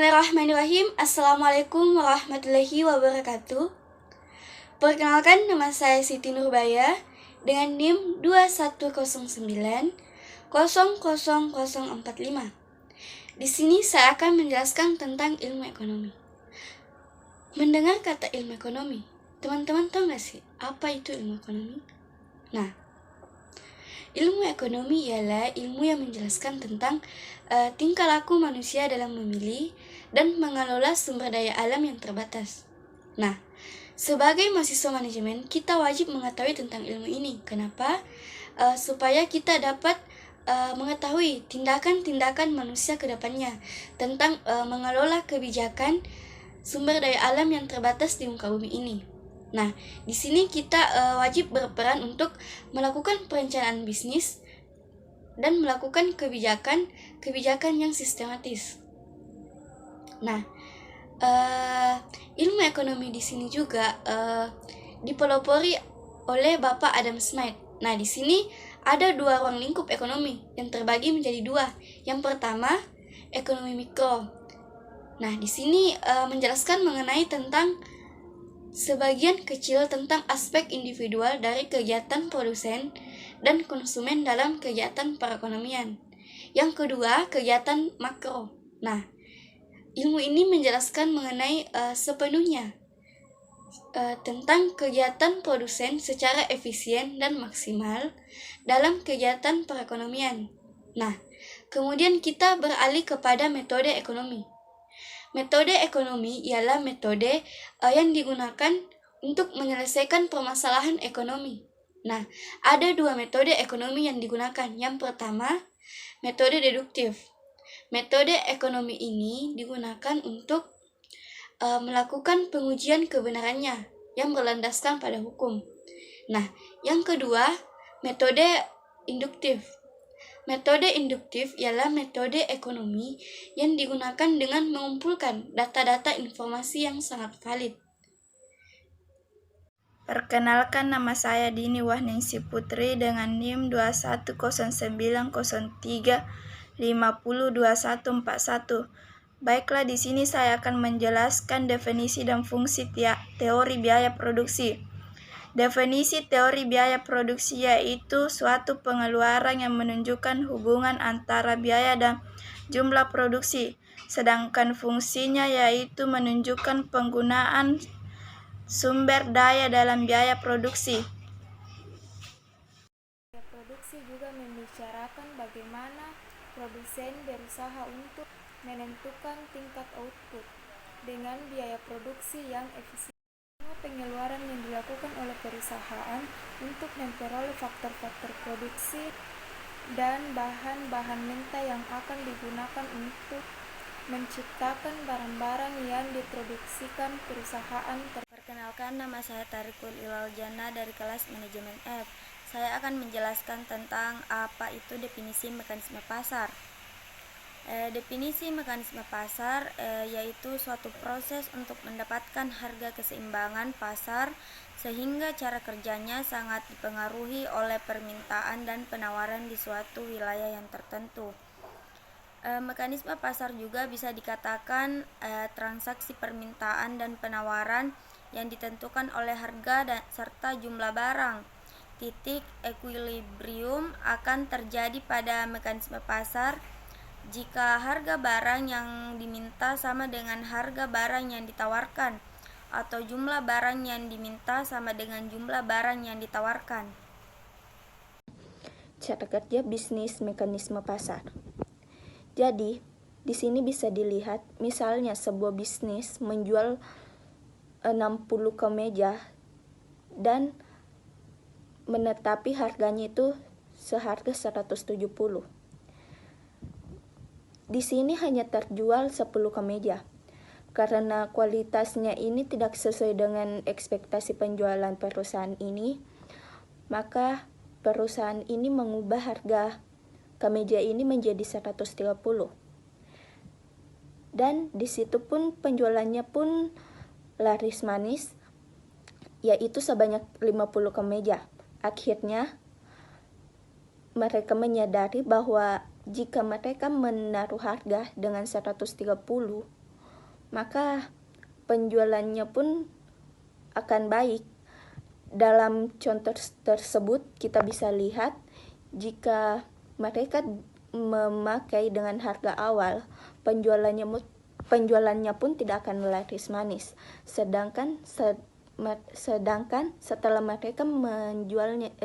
Bismillahirrahmanirrahim. Assalamualaikum warahmatullahi wabarakatuh. Perkenalkan, nama saya Siti Nurbaya dengan NIM 2109000045. Di sini saya akan menjelaskan tentang ilmu ekonomi. Mendengar kata ilmu ekonomi, teman-teman tahu nggak sih apa itu ilmu ekonomi? Nah, ilmu ekonomi ialah ilmu yang menjelaskan tentang tingkah laku manusia dalam memilih dan mengelola sumber daya alam yang terbatas. Nah, sebagai mahasiswa manajemen, kita wajib mengetahui tentang ilmu ini. Kenapa? Supaya kita dapat mengetahui tindakan-tindakan manusia ke depannya tentang mengelola kebijakan sumber daya alam yang terbatas di muka bumi ini. Nah, di sini kita wajib berperan untuk melakukan perencanaan bisnis dan melakukan kebijakan yang sistematis. Nah, ilmu ekonomi di sini juga dipelopori oleh Bapak Adam Smith. Nah, di sini ada dua ruang lingkup ekonomi yang terbagi menjadi dua. Yang pertama, ekonomi mikro. Nah, di sini menjelaskan mengenai tentang sebagian kecil tentang aspek individual dari kegiatan produsen dan konsumen dalam kegiatan perekonomian. Yang kedua, kegiatan makro. Nah, ilmu ini menjelaskan mengenai sepenuhnya tentang kegiatan produsen secara efisien dan maksimal dalam kegiatan perekonomian. Nah, kemudian kita beralih kepada metode ekonomi. Metode ekonomi ialah metode yang digunakan untuk menyelesaikan permasalahan ekonomi. Nah, ada dua metode ekonomi yang digunakan. Yang pertama, metode deduktif. Metode ekonomi ini digunakan untuk melakukan pengujian kebenarannya yang berlandaskan pada hukum. Nah, yang kedua, metode induktif. Metode induktif ialah metode ekonomi yang digunakan dengan mengumpulkan data-data informasi yang sangat valid. Perkenalkan, nama saya Dini Wahningsi Putri dengan NIM 210903502141. Baiklah, di sini saya akan menjelaskan definisi dan fungsi teori biaya produksi. Definisi teori biaya produksi yaitu suatu pengeluaran yang menunjukkan hubungan antara biaya dan jumlah produksi, sedangkan fungsinya yaitu menunjukkan penggunaan sumber daya dalam biaya produksi. Biaya produksi juga membicarakan bagaimana produsen berusaha untuk menentukan tingkat output dengan biaya produksi yang efisien. Semua pengeluaran yang dilakukan oleh perusahaan untuk memperoleh faktor-faktor produksi dan bahan-bahan mentah yang akan digunakan untuk menciptakan barang-barang yang diproduksikan perusahaan. Perkenalkan, nama saya Tarikul Ilal Jana dari kelas Manajemen F. Saya akan menjelaskan tentang apa itu definisi mekanisme pasar. Definisi mekanisme pasar yaitu suatu proses untuk mendapatkan harga keseimbangan pasar sehingga cara kerjanya sangat dipengaruhi oleh permintaan dan penawaran di suatu wilayah yang tertentu. Mekanisme pasar juga bisa dikatakan transaksi permintaan dan penawaran yang ditentukan oleh harga dan serta jumlah barang. Titik equilibrium akan terjadi pada mekanisme pasar jika harga barang yang diminta sama dengan harga barang yang ditawarkan atau jumlah barang yang diminta sama dengan jumlah barang yang ditawarkan. Cara kerja bisnis mekanisme pasar. Jadi, di sini bisa dilihat misalnya sebuah bisnis menjual 60 kemeja dan menetapi harganya itu seharga 170. Di sini hanya terjual 10 kemeja. Karena kualitasnya ini tidak sesuai dengan ekspektasi penjualan perusahaan ini, maka perusahaan ini mengubah harga kemeja ini menjadi 130. Dan di situ pun penjualannya pun laris manis, yaitu sebanyak 50 kemeja. Akhirnya mereka menyadari bahwa jika mereka menaruh harga dengan 130, maka penjualannya pun akan baik. Dalam contoh tersebut kita bisa lihat jika mereka memakai dengan harga awal, penjualannya pun tidak akan laris manis. Sedangkan setelah mereka menjualnya,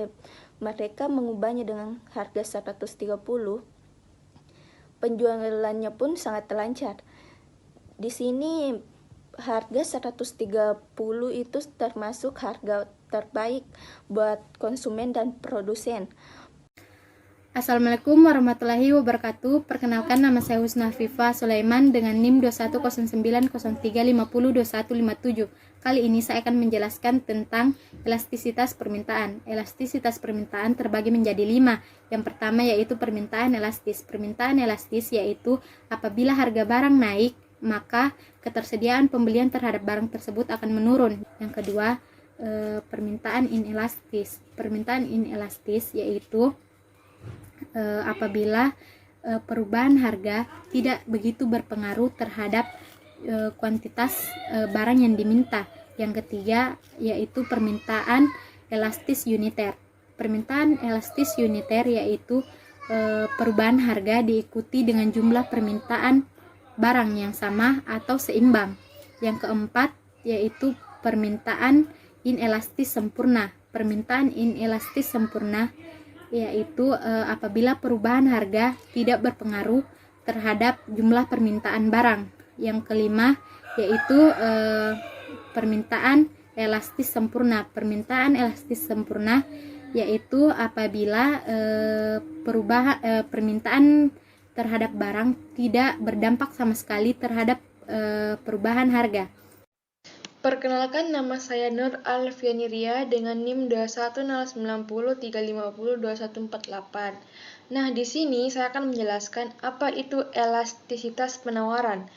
mereka mengubahnya dengan harga 130, penjualannya pun sangat lancar. Di sini harga 130 itu termasuk harga terbaik buat konsumen dan produsen. Assalamualaikum warahmatullahi wabarakatuh. Perkenalkan, nama saya Husna Fifa Sulaiman dengan NIM 210903502157. Kali ini saya akan menjelaskan tentang elastisitas permintaan. Elastisitas permintaan terbagi menjadi 5. Yang pertama yaitu permintaan elastis. Permintaan elastis yaitu apabila harga barang naik, maka ketersediaan pembelian terhadap barang tersebut akan menurun. Yang kedua, permintaan inelastis. Permintaan inelastis yaitu apabila perubahan harga tidak begitu berpengaruh terhadap kuantitas barang yang diminta. Yang ketiga yaitu permintaan elastis uniter. Permintaan elastis uniter yaitu perubahan harga diikuti dengan jumlah permintaan barang yang sama atau seimbang. Yang keempat yaitu permintaan inelastis sempurna. Permintaan inelastis sempurna yaitu apabila perubahan harga tidak berpengaruh terhadap jumlah permintaan barang. Yang kelima yaitu permintaan elastis sempurna. Permintaan elastis sempurna yaitu apabila permintaan terhadap barang tidak berdampak sama sekali terhadap perubahan harga. Perkenalkan, nama saya Nur Alfianiria dengan NIM 2109035021148. Nah, di sini saya akan menjelaskan apa itu elastisitas penawaran.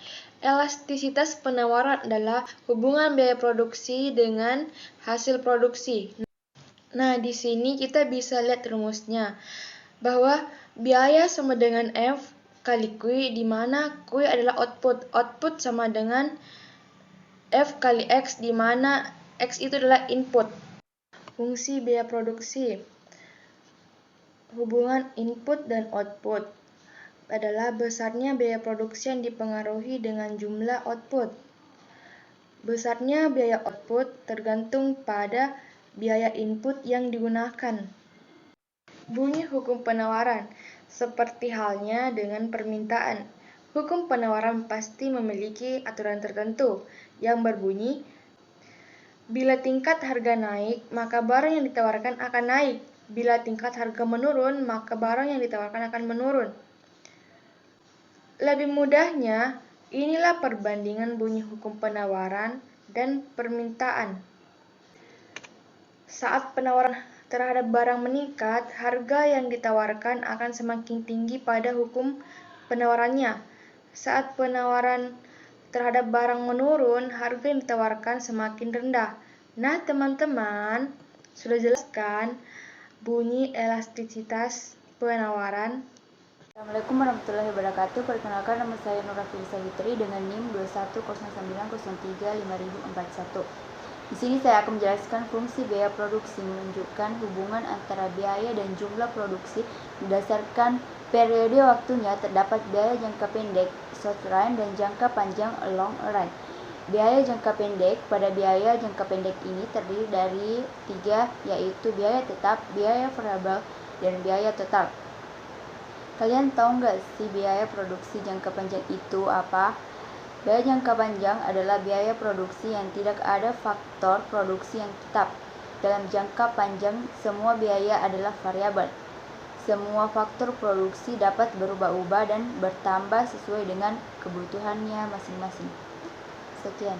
Elastisitas penawaran adalah hubungan biaya produksi dengan hasil produksi. Nah, di sini kita bisa lihat rumusnya bahwa biaya sama dengan F kali Q, di mana Q adalah output. Output sama dengan F kali X, di mana X itu adalah input. Fungsi biaya produksi. Hubungan input dan output adalah besarnya biaya produksi yang dipengaruhi dengan jumlah output. Besarnya biaya output tergantung pada biaya input yang digunakan. Bunyi hukum penawaran. Seperti halnya dengan permintaan, hukum penawaran pasti memiliki aturan tertentu yang berbunyi, bila tingkat harga naik, maka barang yang ditawarkan akan naik. Bila tingkat harga menurun, maka barang yang ditawarkan akan menurun. Lebih mudahnya, inilah perbandingan bunyi hukum penawaran dan permintaan. Saat penawaran terhadap barang meningkat, harga yang ditawarkan akan semakin tinggi pada hukum penawarannya. Saat penawaran terhadap barang menurun, harga yang ditawarkan semakin rendah. Nah, teman-teman, sudah jelaskan bunyi elastisitas penawaran. Assalamualaikum warahmatullahi wabarakatuh. Perkenalkan, nama saya Nura Filsa Fitri dengan NIM 21090355041. Di sini saya akan menjelaskan fungsi biaya produksi, menunjukkan hubungan antara biaya dan jumlah produksi berdasarkan periode waktunya. Terdapat biaya jangka pendek short run dan jangka panjang long run. Biaya jangka pendek. Pada biaya jangka pendek ini terdiri dari 3, yaitu biaya tetap, biaya variabel, dan biaya total. Kalian tahu nggak sih biaya produksi jangka panjang itu apa? Biaya jangka panjang adalah biaya produksi yang tidak ada faktor produksi yang tetap. Dalam jangka panjang, semua biaya adalah variabel. Semua faktor produksi dapat berubah-ubah dan bertambah sesuai dengan kebutuhannya masing-masing. Sekian.